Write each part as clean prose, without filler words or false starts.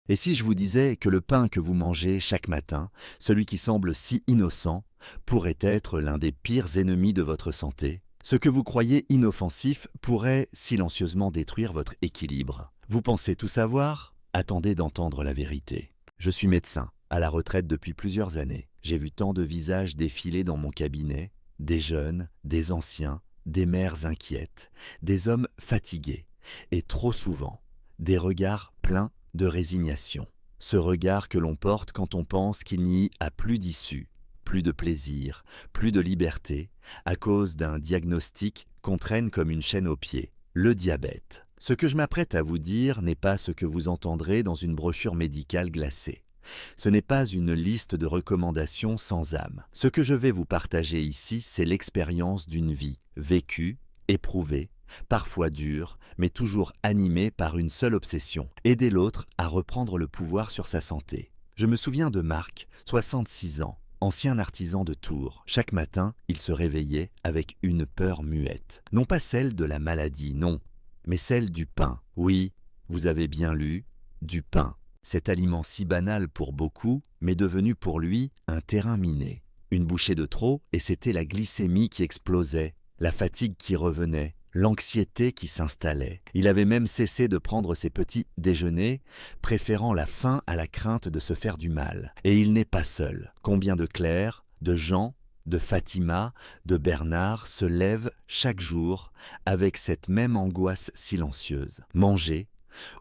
Et si je vous disais que le pain que vous mangez chaque matin, celui qui semble si innocent, pourrait être l'un des pires ennemis de votre santé? Ce que vous croyez inoffensif pourrait silencieusement détruire votre équilibre. Vous pensez tout savoir? Attendez d'entendre la vérité. Je suis médecin, à la retraite depuis plusieurs années. J'ai vu tant de visages défiler dans mon cabinet, des jeunes, des anciens, des mères inquiètes, des hommes fatigués, et trop souvent, des regards pleins de résignation. Ce regard que l'on porte quand on pense qu'il n'y a plus d'issue, plus de plaisir, plus de liberté, à cause d'un diagnostic qu'on traîne comme une chaîne aux pieds, le diabète. Ce que je m'apprête à vous dire n'est pas ce que vous entendrez dans une brochure médicale glacée. Ce n'est pas une liste de recommandations sans âme. Ce que je vais vous partager ici, c'est l'expérience d'une vie vécue, éprouvée, parfois dure, mais toujours animée par une seule obsession, aider l'autre à reprendre le pouvoir sur sa santé. Je me souviens de Marc, 66 ans, ancien artisan de Tours. Chaque matin, il se réveillait avec une peur muette. Non pas celle de la maladie, non, mais celle du pain. Oui, vous avez bien lu, du pain. Cet aliment si banal pour beaucoup, mais devenu pour lui un terrain miné. Une bouchée de trop, et c'était la glycémie qui explosait, la fatigue qui revenait, l'anxiété qui s'installait. Il avait même cessé de prendre ses petits déjeuners, préférant la faim à la crainte de se faire du mal. Et il n'est pas seul. Combien de Claire, de Jean, de Fatima, de Bernard se lèvent chaque jour avec cette même angoisse silencieuse. Manger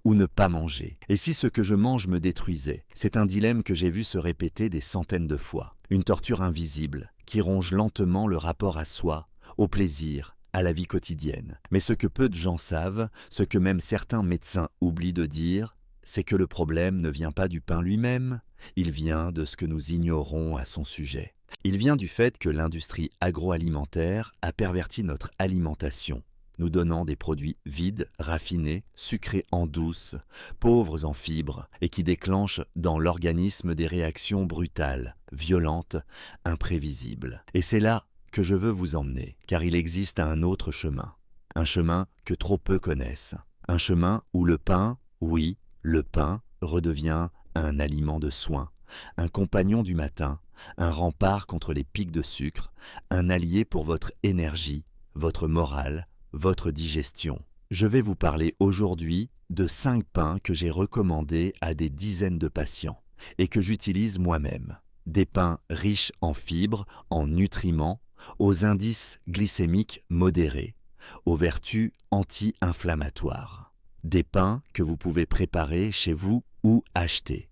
ou ne pas manger. Et si ce que je mange me détruisait? C'est un dilemme que j'ai vu se répéter des centaines de fois. Une torture invisible qui ronge lentement le rapport à soi, au plaisir, à la vie quotidienne. Mais ce que peu de gens savent, ce que même certains médecins oublient de dire, c'est que le problème ne vient pas du pain lui-même, il vient de ce que nous ignorons à son sujet. Il vient du fait que l'industrie agroalimentaire a perverti notre alimentation, nous donnant des produits vides, raffinés, sucrés en douce, pauvres en fibres, et qui déclenchent dans l'organisme des réactions brutales, violentes, imprévisibles. Et c'est là que je veux vous emmener, car il existe un autre chemin. Un chemin que trop peu connaissent. Un chemin où le pain, oui, le pain, redevient un aliment de soin, un compagnon du matin, un rempart contre les pics de sucre, un allié pour votre énergie, votre morale, votre digestion. Je vais vous parler aujourd'hui de 5 pains que j'ai recommandés à des dizaines de patients et que j'utilise moi-même. Des pains riches en fibres, en nutriments, aux indices glycémiques modérés, aux vertus anti-inflammatoires. Des pains que vous pouvez préparer chez vous ou acheter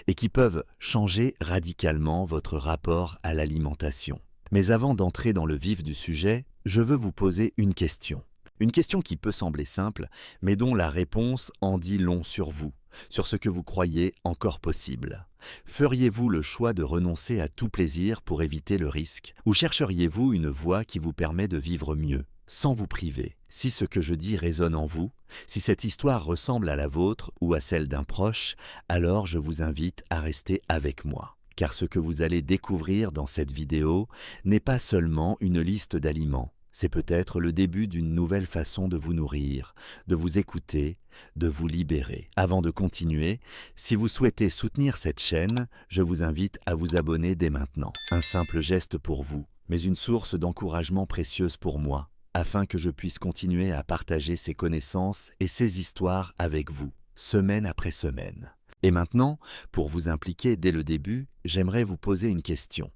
et qui peuvent changer radicalement votre rapport à l'alimentation. Mais avant d'entrer dans le vif du sujet, je veux vous poser une question. Une question qui peut sembler simple, mais dont la réponse en dit long sur vous, sur ce que vous croyez encore possible. Feriez-vous le choix de renoncer à tout plaisir pour éviter le risque, ou chercheriez-vous une voie qui vous permet de vivre mieux, sans vous priver? Si ce que je dis résonne en vous, si cette histoire ressemble à la vôtre ou à celle d'un proche, alors je vous invite à rester avec moi. Car ce que vous allez découvrir dans cette vidéo n'est pas seulement une liste d'aliments. C'est peut-être le début d'une nouvelle façon de vous nourrir, de vous écouter, de vous libérer. Avant de continuer, si vous souhaitez soutenir cette chaîne, je vous invite à vous abonner dès maintenant. Un simple geste pour vous, mais une source d'encouragement précieuse pour moi, afin que je puisse continuer à partager ces connaissances et ces histoires avec vous, semaine après semaine. Et maintenant, pour vous impliquer dès le début, j'aimerais vous poser une question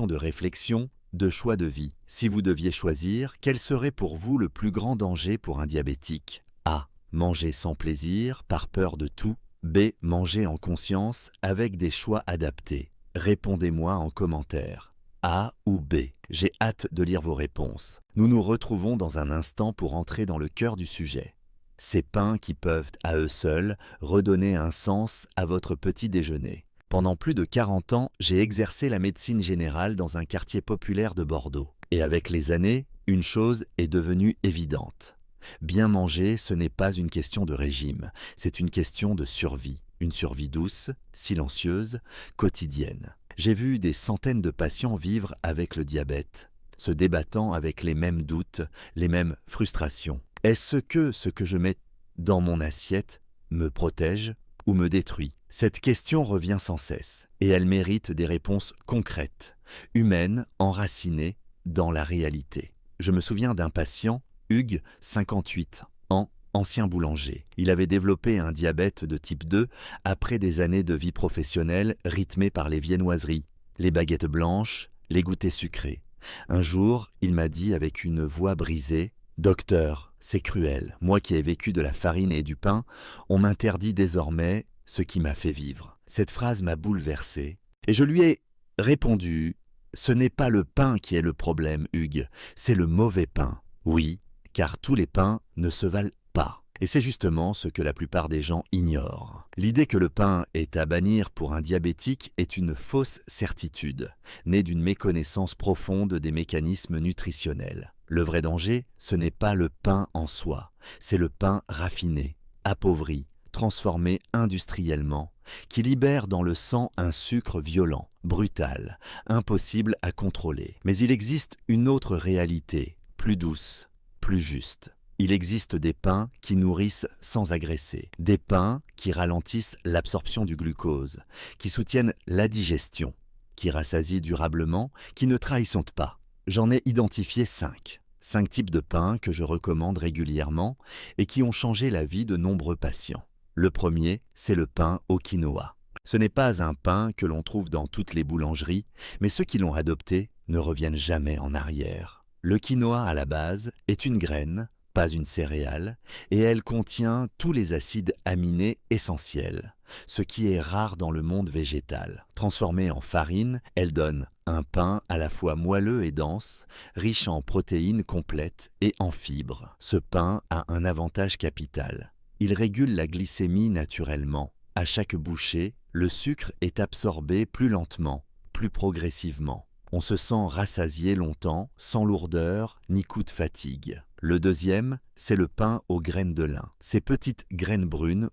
de réflexion, de choix de vie. Si vous deviez choisir, quel serait pour vous le plus grand danger pour un diabétique? A. Manger sans plaisir, par peur de tout. B. Manger en conscience, avec des choix adaptés. Répondez-moi en commentaire. A ou B? J'ai hâte de lire vos réponses. Nous nous retrouvons dans un instant pour entrer dans le cœur du sujet. Ces pains qui peuvent, à eux seuls, redonner un sens à votre petit déjeuner. Pendant plus de 40 ans, j'ai exercé la médecine générale dans un quartier populaire de Bordeaux. Et avec les années, une chose est devenue évidente. Bien manger, ce n'est pas une question de régime, c'est une question de survie. Une survie douce, silencieuse, quotidienne. J'ai vu des centaines de patients vivre avec le diabète, se débattant avec les mêmes doutes, les mêmes frustrations. Est-ce que ce que je mets dans mon assiette me protège ou me détruit? Cette question revient sans cesse, et elle mérite des réponses concrètes, humaines, enracinées dans la réalité. Je me souviens d'un patient, Hugues, 58 ans, ancien boulanger. Il avait développé un diabète de type 2 après des années de vie professionnelle rythmées par les viennoiseries, les baguettes blanches, les goûters sucrés. Un jour, il m'a dit avec une voix brisée: « Docteur, c'est cruel. Moi qui ai vécu de la farine et du pain, on m'interdit désormais ce qui m'a fait vivre. » Cette phrase m'a bouleversé et je lui ai répondu: « Ce n'est pas le pain qui est le problème, Hugues, c'est le mauvais pain. » Oui, car tous les pains ne se valent pas. Et c'est justement ce que la plupart des gens ignorent. L'idée que le pain est à bannir pour un diabétique est une fausse certitude, née d'une méconnaissance profonde des mécanismes nutritionnels. Le vrai danger, ce n'est pas le pain en soi, c'est le pain raffiné, appauvri, transformé industriellement, qui libère dans le sang un sucre violent, brutal, impossible à contrôler. Mais il existe une autre réalité, plus douce, plus juste. Il existe des pains qui nourrissent sans agresser, des pains qui ralentissent l'absorption du glucose, qui soutiennent la digestion, qui rassasient durablement, qui ne trahissent pas. J'en ai identifié 5 types de pains que je recommande régulièrement et qui ont changé la vie de nombreux patients. Le premier, c'est le pain au quinoa. Ce n'est pas un pain que l'on trouve dans toutes les boulangeries, mais ceux qui l'ont adopté ne reviennent jamais en arrière. Le quinoa à la base est une graine, pas une céréale, et elle contient tous les acides aminés essentiels, ce qui est rare dans le monde végétal. Transformée en farine, elle donne un pain à la fois moelleux et dense, riche en protéines complètes et en fibres. Ce pain a un avantage capital. Il régule la glycémie naturellement. À chaque bouchée, le sucre est absorbé plus lentement, plus progressivement. On se sent rassasié longtemps, sans lourdeur ni coup de fatigue. Le deuxième, c'est le pain aux graines de lin. Ces petites graines brunes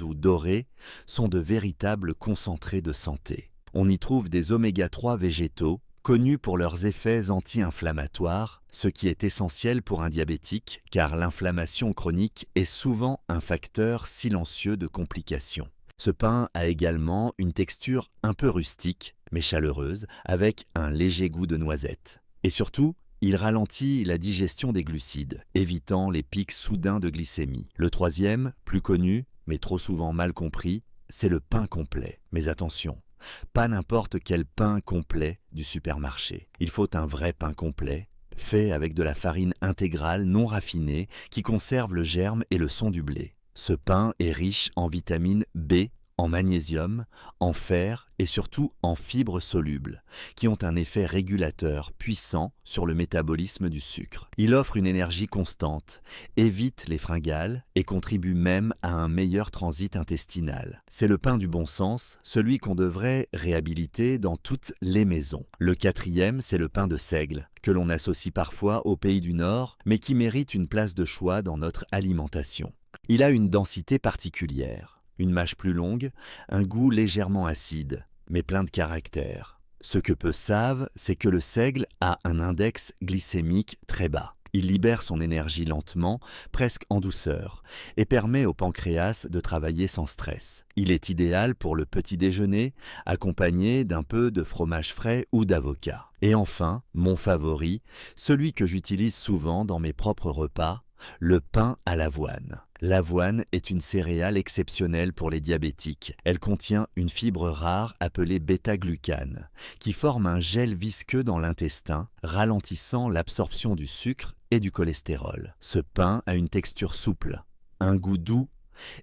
ou dorées, sont de véritables concentrés de santé. On y trouve des oméga-3 végétaux, connus pour leurs effets anti-inflammatoires, ce qui est essentiel pour un diabétique, car l'inflammation chronique est souvent un facteur silencieux de complications. Ce pain a également une texture un peu rustique, mais chaleureuse, avec un léger goût de noisette. Et surtout, il ralentit la digestion des glucides, évitant les pics soudains de glycémie. Le troisième, plus connu, mais trop souvent mal compris, c'est le pain complet. Mais attention, pas n'importe quel pain complet du supermarché. Il faut un vrai pain complet, fait avec de la farine intégrale non raffinée qui conserve le germe et le son du blé. Ce pain est riche en vitamine B, en magnésium, en fer et surtout en fibres solubles, qui ont un effet régulateur puissant sur le métabolisme du sucre. Il offre une énergie constante, évite les fringales et contribue même à un meilleur transit intestinal. C'est le pain du bon sens, celui qu'on devrait réhabiliter dans toutes les maisons. Le quatrième, c'est le pain de seigle, que l'on associe parfois aux pays du Nord, mais qui mérite une place de choix dans notre alimentation. Il a une densité particulière. Une mâche plus longue, un goût légèrement acide, mais plein de caractère. Ce que peu savent, c'est que le seigle a un index glycémique très bas. Il libère son énergie lentement, presque en douceur, et permet au pancréas de travailler sans stress. Il est idéal pour le petit déjeuner, accompagné d'un peu de fromage frais ou d'avocat. Et enfin, mon favori, celui que j'utilise souvent dans mes propres repas, le pain à l'avoine. L'avoine est une céréale exceptionnelle pour les diabétiques. Elle contient une fibre rare appelée bêta-glucane, qui forme un gel visqueux dans l'intestin, ralentissant l'absorption du sucre et du cholestérol. Ce pain a une texture souple, un goût doux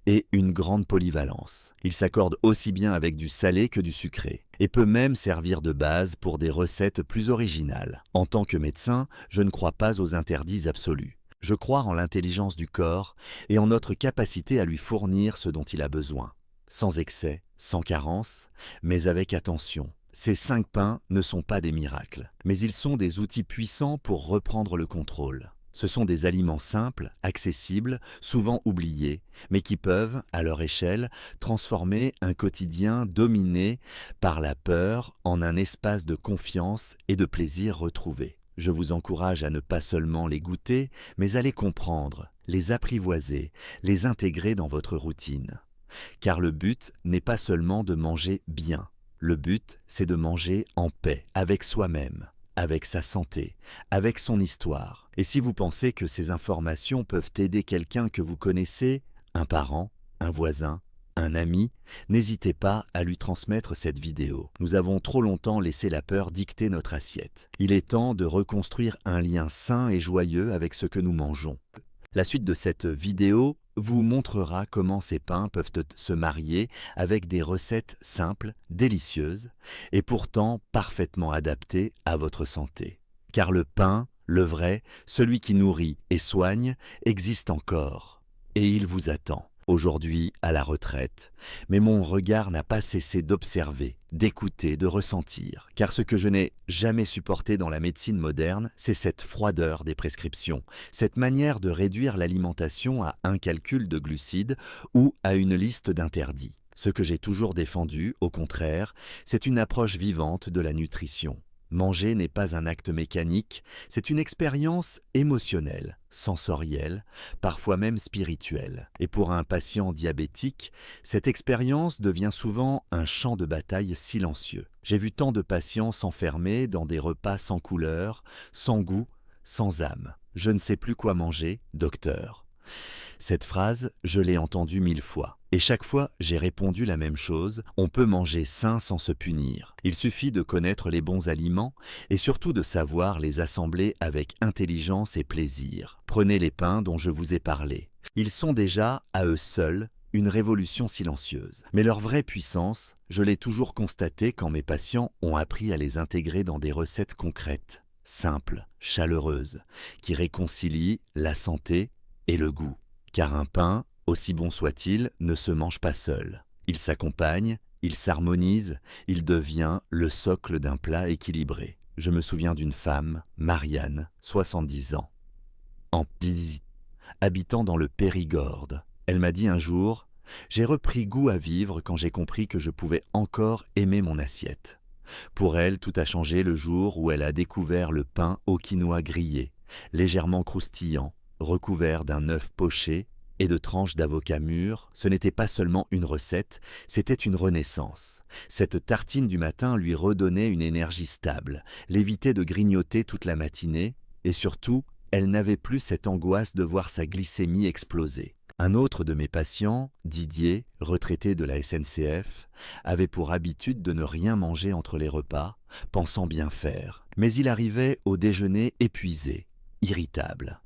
et une grande polyvalence. Il s'accorde aussi bien avec du salé que du sucré, et peut même servir de base pour des recettes plus originales. En tant que médecin, je ne crois pas aux interdits absolus. Je crois en l'intelligence du corps et en notre capacité à lui fournir ce dont il a besoin. Sans excès, sans carence, mais avec attention. Ces 5 pains ne sont pas des miracles, mais ils sont des outils puissants pour reprendre le contrôle. Ce sont des aliments simples, accessibles, souvent oubliés, mais qui peuvent, à leur échelle, transformer un quotidien dominé par la peur en un espace de confiance et de plaisir retrouvé. Je vous encourage à ne pas seulement les goûter, mais à les comprendre, les apprivoiser, les intégrer dans votre routine. car le but n'est pas seulement de manger bien. Le but, c'est de manger en paix, avec soi-même, avec sa santé, avec son histoire. Et si vous pensez que ces informations peuvent aider quelqu'un que vous connaissez, un parent, un voisin, un ami, n'hésitez pas à lui transmettre cette vidéo. Nous avons trop longtemps laissé la peur dicter notre assiette. Il est temps de reconstruire un lien sain et joyeux avec ce que nous mangeons. La suite de cette vidéo vous montrera comment ces pains peuvent se marier avec des recettes simples, délicieuses et pourtant parfaitement adaptées à votre santé. Car le pain, le vrai, celui qui nourrit et soigne, existe encore et il vous attend. Aujourd'hui à la retraite, mais mon regard n'a pas cessé d'observer, d'écouter, de ressentir, car ce que je n'ai jamais supporté dans la médecine moderne, c'est cette froideur des prescriptions, cette manière de réduire l'alimentation à un calcul de glucides ou à une liste d'interdits. Ce que j'ai toujours défendu, au contraire, c'est une approche vivante de la nutrition. Manger n'est pas un acte mécanique, c'est une expérience émotionnelle, sensorielle, parfois même spirituelle. Et pour un patient diabétique, cette expérience devient souvent un champ de bataille silencieux. J'ai vu tant de patients s'enfermer dans des repas sans couleur, sans goût, sans âme. « Je ne sais plus quoi manger, docteur ». Cette phrase, je l'ai entendue 1000 fois. Et chaque fois, j'ai répondu la même chose, on peut manger sain sans se punir. Il suffit de connaître les bons aliments et surtout de savoir les assembler avec intelligence et plaisir. Prenez les pains dont je vous ai parlé. Ils sont déjà, à eux seuls, une révolution silencieuse. Mais leur vraie puissance, je l'ai toujours constatée quand mes patients ont appris à les intégrer dans des recettes concrètes, simples, chaleureuses, qui réconcilient la santé et le goût. Car un pain, aussi bon soit-il, ne se mange pas seul. Il s'accompagne, il s'harmonise, il devient le socle d'un plat équilibré. Je me souviens d'une femme, Marianne, 70 ans, habitant dans le Périgord. Elle m'a dit un jour « J'ai repris goût à vivre quand j'ai compris que je pouvais encore aimer mon assiette ». Pour elle, tout a changé le jour où elle a découvert le pain au quinoa grillé, légèrement croustillant, recouvert d'un œuf poché et de tranches d'avocat mûr. Ce n'était pas seulement une recette, c'était une renaissance. Cette tartine du matin lui redonnait une énergie stable, l'évitait de grignoter toute la matinée, et surtout, elle n'avait plus cette angoisse de voir sa glycémie exploser. Un autre de mes patients, Didier, retraité de la SNCF, avait pour habitude de ne rien manger entre les repas, pensant bien faire. Mais il arrivait au déjeuner épuisé, irritable.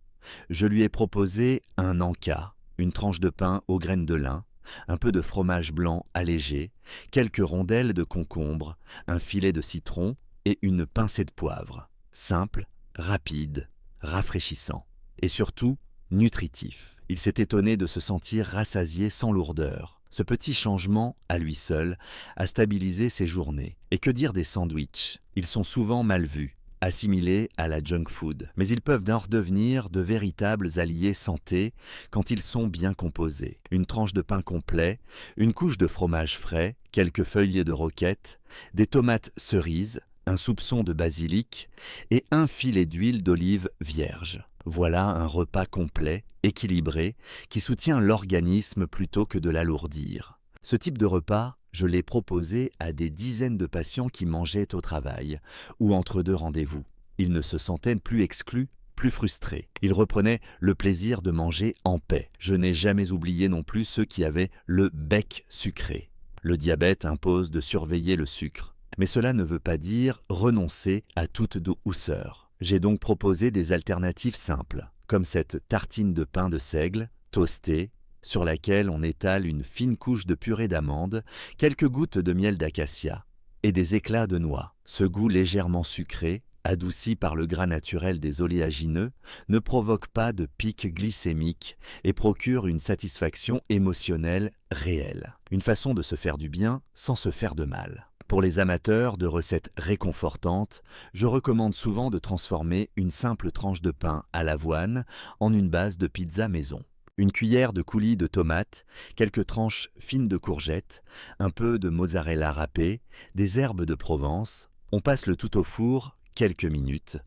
Je lui ai proposé un encas, une tranche de pain aux graines de lin, un peu de fromage blanc allégé, quelques rondelles de concombre, un filet de citron et une pincée de poivre. Simple, rapide, rafraîchissant. Et surtout, nutritif. Il s'est étonné de se sentir rassasié sans lourdeur. Ce petit changement, à lui seul, a stabilisé ses journées. Et que dire des sandwichs? Ils sont souvent mal vus, assimilés à la junk food, mais ils peuvent redevenir de véritables alliés santé quand ils sont bien composés. Une tranche de pain complet, une couche de fromage frais, quelques feuilles de roquette, des tomates cerises, un soupçon de basilic et un filet d'huile d'olive vierge. Voilà un repas complet, équilibré, qui soutient l'organisme plutôt que de l'alourdir. Ce type de repas, je l'ai proposé à des dizaines de patients qui mangeaient au travail ou entre deux rendez-vous. Ils ne se sentaient plus exclus, plus frustrés. Ils reprenaient le plaisir de manger en paix. Je n'ai jamais oublié non plus ceux qui avaient le bec sucré. Le diabète impose de surveiller le sucre. Mais cela ne veut pas dire renoncer à toute douceur. J'ai donc proposé des alternatives simples, comme cette tartine de pain de seigle, toastée, sur laquelle on étale une fine couche de purée d'amande, quelques gouttes de miel d'acacia et des éclats de noix. Ce goût légèrement sucré, adouci par le gras naturel des oléagineux, ne provoque pas de pic glycémique et procure une satisfaction émotionnelle réelle. Une façon de se faire du bien sans se faire de mal. Pour les amateurs de recettes réconfortantes, je recommande souvent de transformer une simple tranche de pain à l'avoine en une base de pizza maison. Une cuillère de coulis de tomates, quelques tranches fines de courgettes, un peu de mozzarella râpé, des herbes de Provence. On passe le tout au four quelques minutes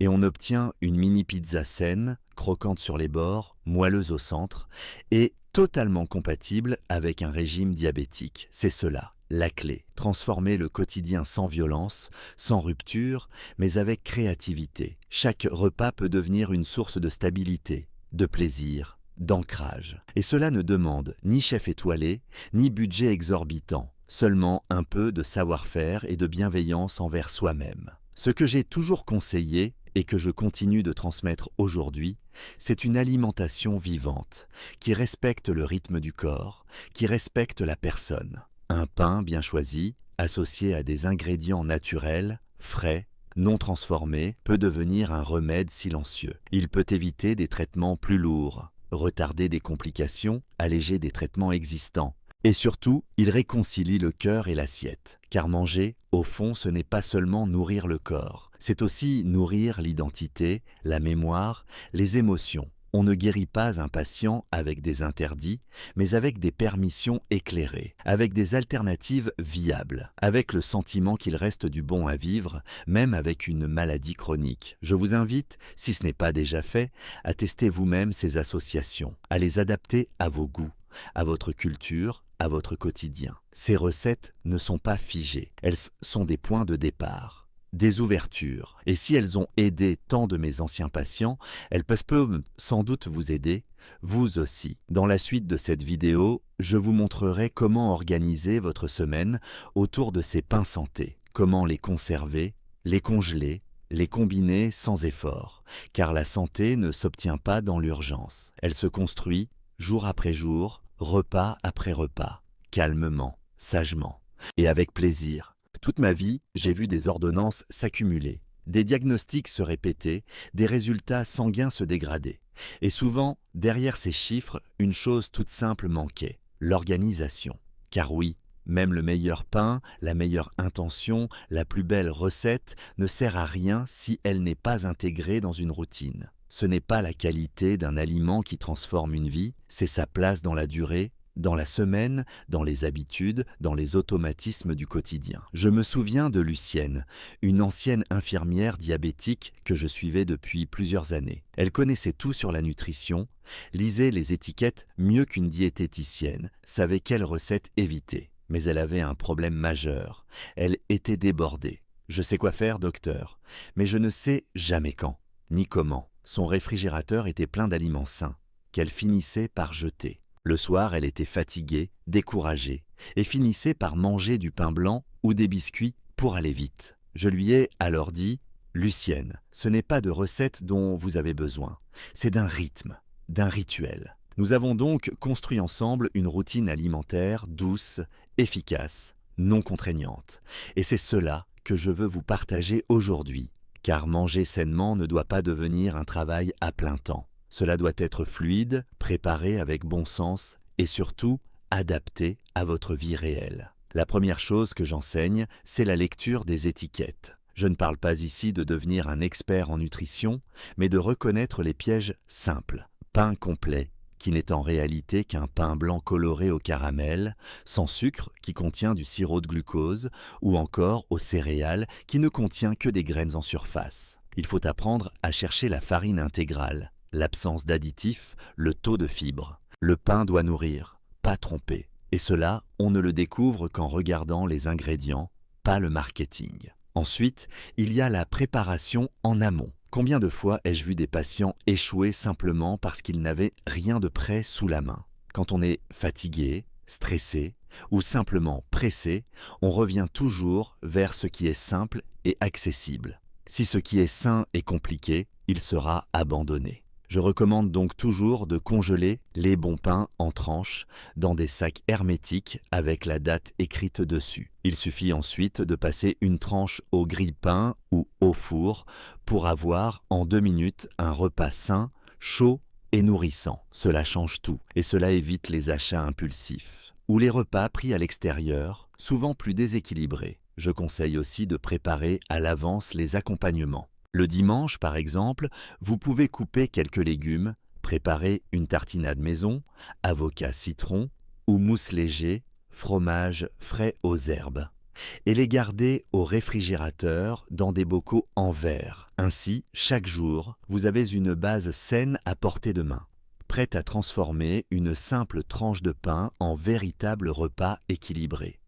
et on obtient une mini pizza saine, croquante sur les bords, moelleuse au centre et totalement compatible avec un régime diabétique. C'est cela, la clé. Transformer le quotidien sans violence, sans rupture, mais avec créativité. Chaque repas peut devenir une source de stabilité, de plaisir, d'ancrage. Et cela ne demande ni chef étoilé, ni budget exorbitant, seulement un peu de savoir-faire et de bienveillance envers soi-même. Ce que j'ai toujours conseillé et que je continue de transmettre aujourd'hui, c'est une alimentation vivante, qui respecte le rythme du corps, qui respecte la personne. Un pain bien choisi, associé à des ingrédients naturels, frais, non transformés, peut devenir un remède silencieux. Il peut éviter des traitements plus lourds, retarder des complications, alléger des traitements existants. Et surtout, il réconcilie le cœur et l'assiette. Car manger, au fond, ce n'est pas seulement nourrir le corps, c'est aussi nourrir l'identité, la mémoire, les émotions. On ne guérit pas un patient avec des interdits, mais avec des permissions éclairées, avec des alternatives viables, avec le sentiment qu'il reste du bon à vivre, même avec une maladie chronique. Je vous invite, si ce n'est pas déjà fait, à tester vous-même ces associations, à les adapter à vos goûts, à votre culture, à votre quotidien. Ces recettes ne sont pas figées, elles sont des points de départ, des ouvertures. Et si elles ont aidé tant de mes anciens patients, elles peuvent sans doute vous aider, vous aussi. Dans la suite de cette vidéo, je vous montrerai comment organiser votre semaine autour de ces pains santé, comment les conserver, les congeler, les combiner sans effort, car la santé ne s'obtient pas dans l'urgence. Elle se construit jour après jour, repas après repas, calmement, sagement et avec plaisir. Toute ma vie, j'ai vu des ordonnances s'accumuler, des diagnostics se répéter, des résultats sanguins se dégrader. Et souvent, derrière ces chiffres, une chose toute simple manquait, l'organisation. Car oui, même le meilleur pain, la meilleure intention, la plus belle recette ne sert à rien si elle n'est pas intégrée dans une routine. Ce n'est pas la qualité d'un aliment qui transforme une vie, c'est sa place dans la durée, dans la semaine, dans les habitudes, dans les automatismes du quotidien. Je me souviens de Lucienne, une ancienne infirmière diabétique que je suivais depuis plusieurs années. Elle connaissait tout sur la nutrition, lisait les étiquettes mieux qu'une diététicienne, savait quelles recettes éviter. Mais elle avait un problème majeur, elle était débordée. Je sais quoi faire, docteur, mais je ne sais jamais quand, ni comment. Son réfrigérateur était plein d'aliments sains, qu'elle finissait par jeter. Le soir, elle était fatiguée, découragée, et finissait par manger du pain blanc ou des biscuits pour aller vite. Je lui ai alors dit « Lucienne, ce n'est pas de recettes dont vous avez besoin, c'est d'un rythme, d'un rituel. » Nous avons donc construit ensemble une routine alimentaire douce, efficace, non contraignante. Et c'est cela que je veux vous partager aujourd'hui. Car manger sainement ne doit pas devenir un travail à plein temps. Cela doit être fluide, préparé avec bon sens et surtout adapté à votre vie réelle. La première chose que j'enseigne, c'est la lecture des étiquettes. Je ne parle pas ici de devenir un expert en nutrition, mais de reconnaître les pièges simples. Pain complet, qui n'est en réalité qu'un pain blanc coloré au caramel, sans sucre, qui contient du sirop de glucose, ou encore aux céréales, qui ne contient que des graines en surface. Il faut apprendre à chercher la farine intégrale, l'absence d'additifs, le taux de fibres. Le pain doit nourrir, pas tromper. Et cela, on ne le découvre qu'en regardant les ingrédients, pas le marketing. Ensuite, il y a la préparation en amont. Combien de fois ai-je vu des patients échouer simplement parce qu'ils n'avaient rien de prêt sous la main? Quand on est fatigué, stressé ou simplement pressé, on revient toujours vers ce qui est simple et accessible. Si ce qui est sain est compliqué, il sera abandonné. Je recommande donc toujours de congeler les bons pains en tranches dans des sacs hermétiques avec la date écrite dessus. Il suffit ensuite de passer une tranche au grille-pain ou au four pour avoir en 2 minutes un repas sain, chaud et nourrissant. Cela change tout et cela évite les achats impulsifs. Ou les repas pris à l'extérieur, souvent plus déséquilibrés. Je conseille aussi de préparer à l'avance les accompagnements. Le dimanche, par exemple, vous pouvez couper quelques légumes, préparer une tartinade maison, avocat citron ou mousse léger, fromage frais aux herbes, et les garder au réfrigérateur dans des bocaux en verre. Ainsi, chaque jour, vous avez une base saine à portée de main. prête à transformer une simple tranche de pain en véritable repas équilibré.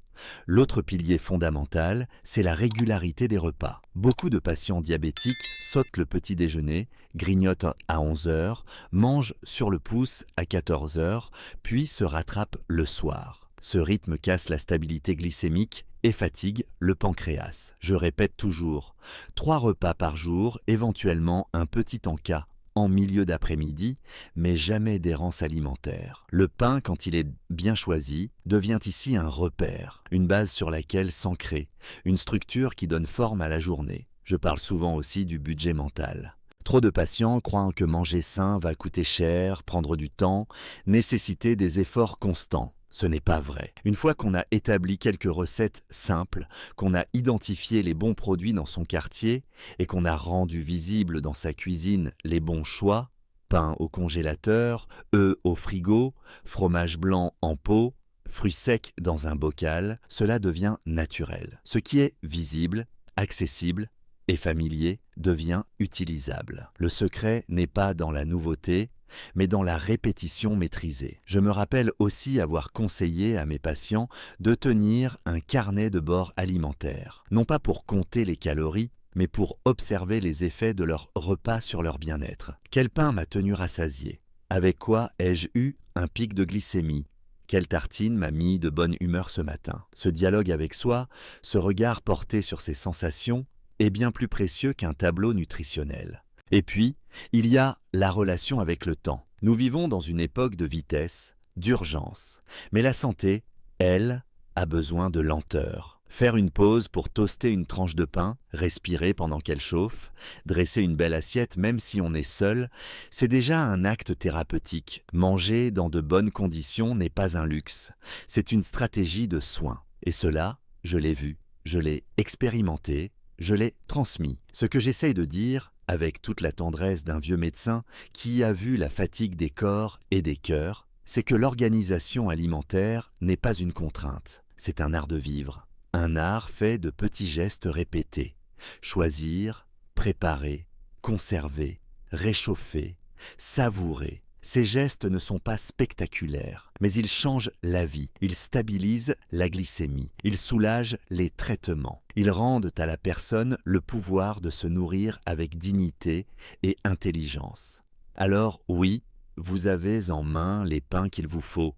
L'autre pilier fondamental, c'est la régularité des repas. Beaucoup de patients diabétiques sautent le petit déjeuner, grignotent à 11 heures, mangent sur le pouce à 14 heures, puis se rattrapent le soir. Ce rythme casse la stabilité glycémique et fatigue le pancréas. Je répète toujours, 3 repas par jour, éventuellement un petit encas en milieu d'après-midi, mais jamais d'errance alimentaire. Le pain, quand il est bien choisi, devient ici un repère, une base sur laquelle s'ancrer, une structure qui donne forme à la journée. Je parle souvent aussi du budget mental. Trop de patients croient que manger sain va coûter cher, prendre du temps, nécessiter des efforts constants. Ce n'est pas vrai. Une fois qu'on a établi quelques recettes simples, qu'on a identifié les bons produits dans son quartier et qu'on a rendu visible dans sa cuisine les bons choix, pain au congélateur, œufs au frigo, fromage blanc en pot, fruits secs dans un bocal, cela devient naturel. Ce qui est visible, accessible et familier devient utilisable. Le secret n'est pas dans la nouveauté, mais dans la répétition maîtrisée. Je me rappelle aussi avoir conseillé à mes patients de tenir un carnet de bord alimentaire, non pas pour compter les calories, mais pour observer les effets de leur repas sur leur bien-être. Quel pain m'a tenu rassasié? Avec quoi ai-je eu un pic de glycémie? Quelle tartine m'a mis de bonne humeur ce matin? Ce dialogue avec soi, ce regard porté sur ses sensations, est bien plus précieux qu'un tableau nutritionnel. Et puis, il y a la relation avec le temps. Nous vivons dans une époque de vitesse, d'urgence. Mais la santé, elle, a besoin de lenteur. Faire une pause pour toaster une tranche de pain, respirer pendant qu'elle chauffe, dresser une belle assiette même si on est seul, c'est déjà un acte thérapeutique. Manger dans de bonnes conditions n'est pas un luxe. C'est une stratégie de soin. Et cela, je l'ai vu, je l'ai expérimenté, je l'ai transmis. Ce que j'essaye de dire, avec toute la tendresse d'un vieux médecin qui a vu la fatigue des corps et des cœurs, c'est que l'organisation alimentaire n'est pas une contrainte, c'est un art de vivre. Un art fait de petits gestes répétés. Choisir, préparer, conserver, réchauffer, savourer. Ces gestes ne sont pas spectaculaires, mais ils changent la vie, ils stabilisent la glycémie, ils soulagent les traitements, ils rendent à la personne le pouvoir de se nourrir avec dignité et intelligence. Alors oui, vous avez en main les pains qu'il vous faut,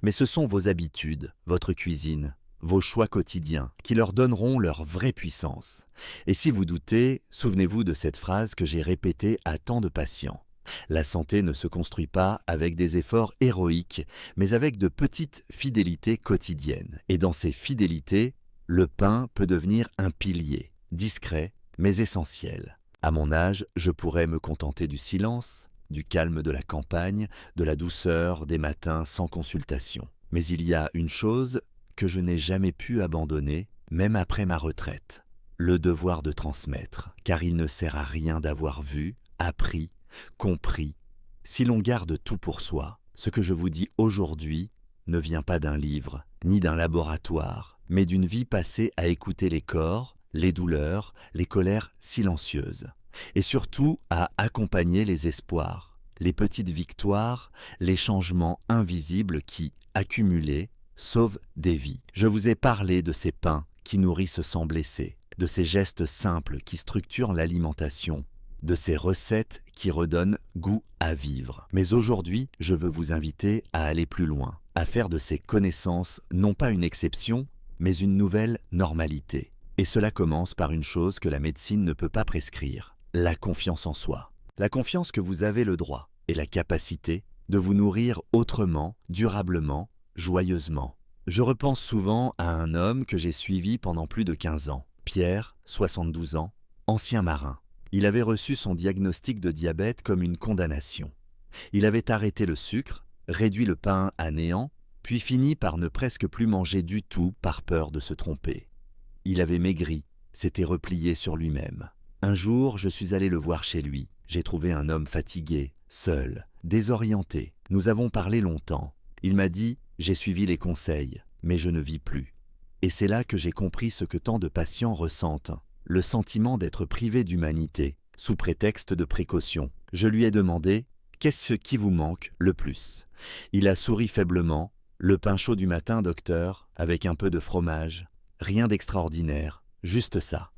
mais ce sont vos habitudes, votre cuisine, vos choix quotidiens qui leur donneront leur vraie puissance. Et si vous doutez, souvenez-vous de cette phrase que j'ai répétée à tant de patients. La santé ne se construit pas avec des efforts héroïques, mais avec de petites fidélités quotidiennes. Et dans ces fidélités, le pain peut devenir un pilier, discret, mais essentiel. À mon âge, je pourrais me contenter du silence, du calme de la campagne, de la douceur des matins sans consultation. Mais il y a une chose que je n'ai jamais pu abandonner, même après ma retraite, le devoir de transmettre, car il ne sert à rien d'avoir vu, appris, compris. Si l'on garde tout pour soi, ce que je vous dis aujourd'hui ne vient pas d'un livre, ni d'un laboratoire, mais d'une vie passée à écouter les corps, les douleurs, les colères silencieuses, et surtout à accompagner les espoirs, les petites victoires, les changements invisibles qui, accumulés, sauvent des vies. Je vous ai parlé de ces pains qui nourrissent sans blesser, de ces gestes simples qui structurent l'alimentation, de ces recettes qui redonnent goût à vivre. Mais aujourd'hui, je veux vous inviter à aller plus loin, à faire de ces connaissances non pas une exception, mais une nouvelle normalité. Et cela commence par une chose que la médecine ne peut pas prescrire, la confiance en soi. La confiance que vous avez le droit et la capacité de vous nourrir autrement, durablement, joyeusement. Je repense souvent à un homme que j'ai suivi pendant plus de 15 ans, Pierre, 72 ans, ancien marin. Il avait reçu son diagnostic de diabète comme une condamnation. Il avait arrêté le sucre, réduit le pain à néant, puis fini par ne presque plus manger du tout par peur de se tromper. Il avait maigri, s'était replié sur lui-même. Un jour, je suis allé le voir chez lui. J'ai trouvé un homme fatigué, seul, désorienté. Nous avons parlé longtemps. Il m'a dit « J'ai suivi les conseils, mais je ne vis plus ». Et c'est là que j'ai compris ce que tant de patients ressentent. Le sentiment d'être privé d'humanité, sous prétexte de précaution. Je lui ai demandé Qu'est-ce qui vous manque le plus? Il a souri faiblement. Le pain chaud du matin, docteur, avec un peu de fromage. Rien d'extraordinaire, juste ça.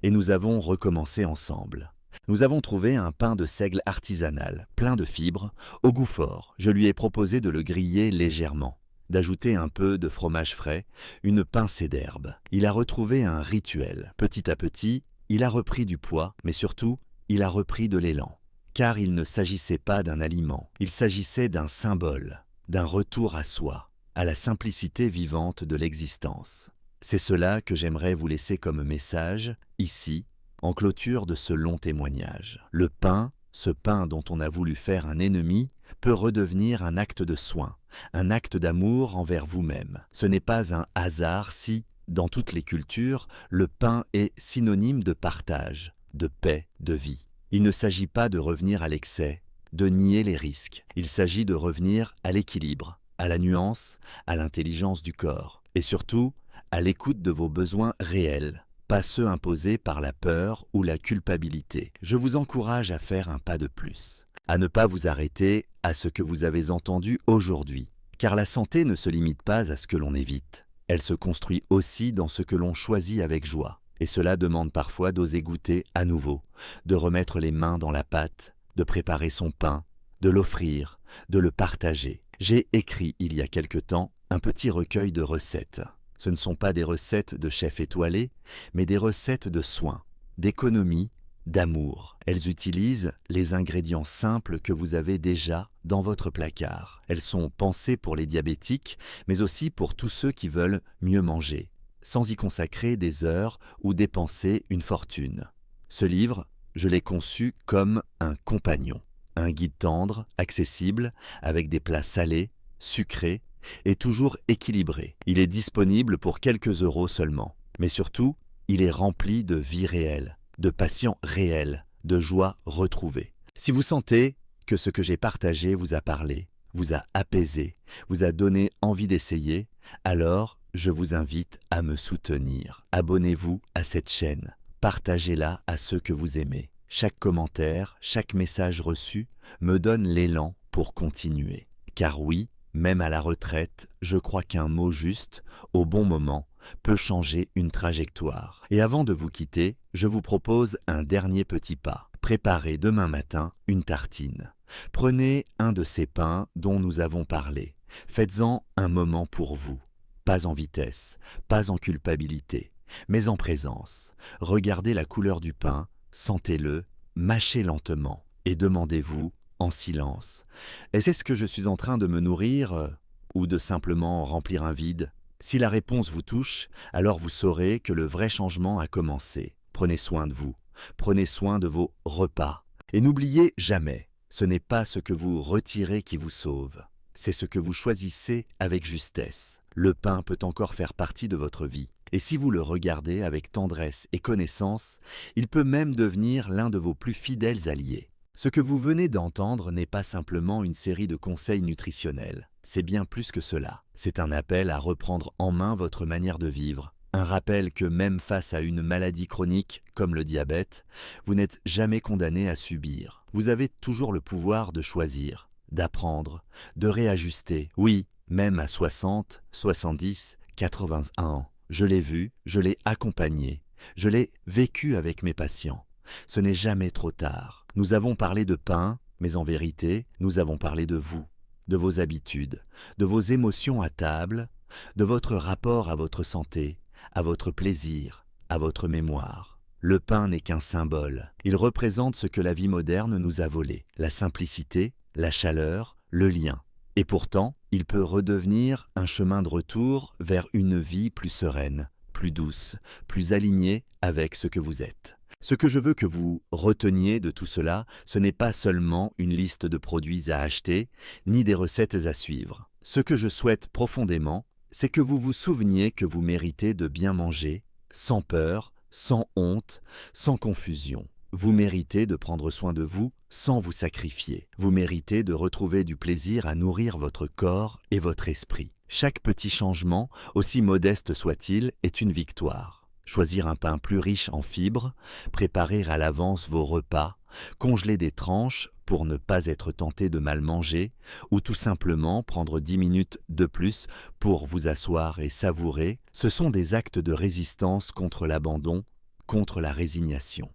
Et nous avons recommencé ensemble. Nous avons trouvé un pain de seigle artisanal, plein de fibres, au goût fort. Je lui ai proposé de le griller légèrement, d'ajouter un peu de fromage frais, une pincée d'herbe. Il a retrouvé un rituel. Petit à petit, il a repris du poids, mais surtout, il a repris de l'élan. Car il ne s'agissait pas d'un aliment, il s'agissait d'un symbole, d'un retour à soi, à la simplicité vivante de l'existence. C'est cela que j'aimerais vous laisser comme message, ici, en clôture de ce long témoignage. Le pain, ce pain dont on a voulu faire un ennemi, peut redevenir un acte de soin, un acte d'amour envers vous-même. Ce n'est pas un hasard si, dans toutes les cultures, le pain est synonyme de partage, de paix, de vie. Il ne s'agit pas de revenir à l'excès, de nier les risques. Il s'agit de revenir à l'équilibre, à la nuance, à l'intelligence du corps. Et surtout, à l'écoute de vos besoins réels, pas ceux imposés par la peur ou la culpabilité. Je vous encourage à faire un pas de plus, à ne pas vous arrêter à ce que vous avez entendu aujourd'hui, car la santé ne se limite pas à ce que l'on évite. Elle se construit aussi dans ce que l'on choisit avec joie. Et cela demande parfois d'oser goûter à nouveau, de remettre les mains dans la pâte, de préparer son pain, de l'offrir, de le partager. J'ai écrit il y a quelque temps un petit recueil de recettes. Ce ne sont pas des recettes de chefs étoilés, mais des recettes de soins, d'économie, d'amour. Elles utilisent les ingrédients simples que vous avez déjà dans votre placard. Elles sont pensées pour les diabétiques, mais aussi pour tous ceux qui veulent mieux manger, sans y consacrer des heures ou dépenser une fortune. Ce livre, je l'ai conçu comme un compagnon, un guide tendre, accessible, avec des plats salés, sucrés et toujours équilibrés. Il est disponible pour quelques euros seulement, mais surtout, il est rempli de vie réelle, de passion réelle, de joie retrouvée. Si vous sentez que ce que j'ai partagé vous a parlé, vous a apaisé, vous a donné envie d'essayer, alors je vous invite à me soutenir. Abonnez-vous à cette chaîne. Partagez-la à ceux que vous aimez. Chaque commentaire, chaque message reçu me donne l'élan pour continuer. Car oui, même à la retraite, je crois qu'un mot juste, au bon moment, peut changer une trajectoire. Et avant de vous quitter, je vous propose un dernier petit pas. Préparez demain matin une tartine. Prenez un de ces pains dont nous avons parlé. Faites-en un moment pour vous. Pas en vitesse, pas en culpabilité, mais en présence. Regardez la couleur du pain, sentez-le, mâchez lentement et demandez-vous en silence. Est-ce que je suis en train de me nourrir ou de simplement remplir un vide? Si la réponse vous touche, alors vous saurez que le vrai changement a commencé. Prenez soin de vous, prenez soin de vos repas. Et n'oubliez jamais, ce n'est pas ce que vous retirez qui vous sauve, c'est ce que vous choisissez avec justesse. Le pain peut encore faire partie de votre vie. Et si vous le regardez avec tendresse et connaissance, il peut même devenir l'un de vos plus fidèles alliés. Ce que vous venez d'entendre n'est pas simplement une série de conseils nutritionnels. C'est bien plus que cela. C'est un appel à reprendre en main votre manière de vivre. Un rappel que même face à une maladie chronique comme le diabète, vous n'êtes jamais condamné à subir. Vous avez toujours le pouvoir de choisir, d'apprendre, de réajuster. Oui, même à 60, 70, 81 ans. Je l'ai vu, je l'ai accompagné, je l'ai vécu avec mes patients. Ce n'est jamais trop tard. Nous avons parlé de pain, mais en vérité, nous avons parlé de vous, de vos habitudes, de vos émotions à table, de votre rapport à votre santé, à votre plaisir, à votre mémoire. Le pain n'est qu'un symbole. Il représente ce que la vie moderne nous a volé, la simplicité, la chaleur, le lien. Et pourtant, il peut redevenir un chemin de retour vers une vie plus sereine, plus douce, plus alignée avec ce que vous êtes. Ce que je veux que vous reteniez de tout cela, ce n'est pas seulement une liste de produits à acheter, ni des recettes à suivre. Ce que je souhaite profondément, c'est que vous vous souveniez que vous méritez de bien manger, sans peur, sans honte, sans confusion. Vous méritez de prendre soin de vous sans vous sacrifier. Vous méritez de retrouver du plaisir à nourrir votre corps et votre esprit. Chaque petit changement, aussi modeste soit-il, est une victoire. Choisir un pain plus riche en fibres, préparer à l'avance vos repas, congeler des tranches pour ne pas être tenté de mal manger, ou tout simplement prendre 10 minutes de plus pour vous asseoir et savourer, ce sont des actes de résistance contre l'abandon, contre la résignation.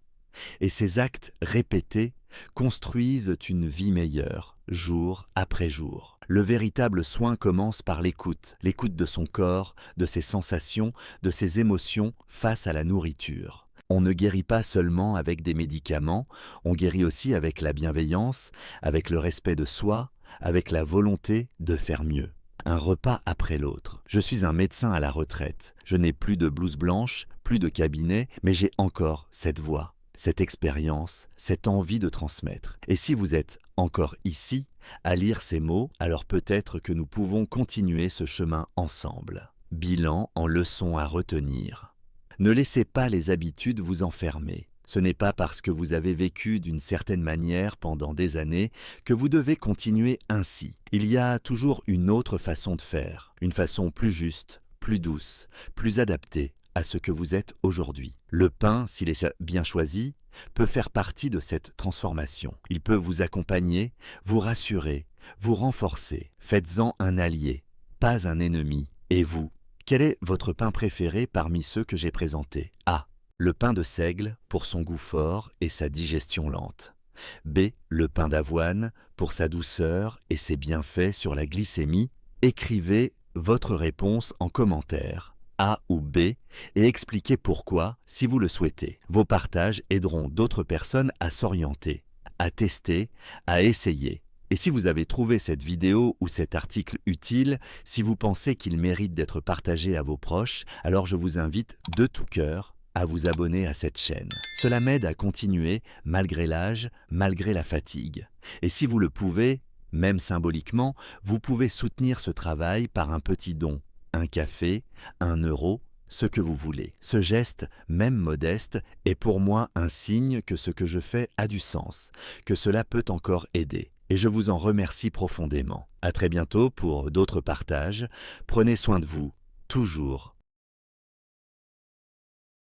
Et ces actes répétés construisent une vie meilleure, jour après jour. Le véritable soin commence par l'écoute de son corps, de ses sensations, de ses émotions face à la nourriture. On ne guérit pas seulement avec des médicaments, on guérit aussi avec la bienveillance, avec le respect de soi, avec la volonté de faire mieux. Un repas après l'autre. Je suis un médecin à la retraite. Je n'ai plus de blouse blanche, plus de cabinet, mais j'ai encore cette voix, cette expérience, cette envie de transmettre. Et si vous êtes encore ici, à lire ces mots, alors peut-être que nous pouvons continuer ce chemin ensemble. Bilan en leçons à retenir. Ne laissez pas les habitudes vous enfermer. Ce n'est pas parce que vous avez vécu d'une certaine manière pendant des années que vous devez continuer ainsi. Il y a toujours une autre façon de faire, une façon plus juste, plus douce, plus adaptée à ce que vous êtes aujourd'hui. Le pain, s'il est bien choisi, peut faire partie de cette transformation. Il peut vous accompagner, vous rassurer, vous renforcer. Faites-en un allié, pas un ennemi. Et vous, quel est votre pain préféré parmi ceux que j'ai présentés? A. Le pain de seigle pour son goût fort et sa digestion lente. B. Le pain d'avoine pour sa douceur et ses bienfaits sur la glycémie. Écrivez votre réponse en commentaire, A ou B, et expliquez pourquoi si vous le souhaitez. Vos partages aideront d'autres personnes à s'orienter, à tester, à essayer. Et si vous avez trouvé cette vidéo ou cet article utile, si vous pensez qu'il mérite d'être partagé à vos proches, alors je vous invite de tout cœur à vous abonner à cette chaîne. Cela m'aide à continuer malgré l'âge, malgré la fatigue. Et si vous le pouvez, même symboliquement, vous pouvez soutenir ce travail par un petit don, un café, 1 euro, ce que vous voulez. Ce geste, même modeste, est pour moi un signe que ce que je fais a du sens, que cela peut encore aider. Et je vous en remercie profondément. À très bientôt pour d'autres partages. Prenez soin de vous, toujours.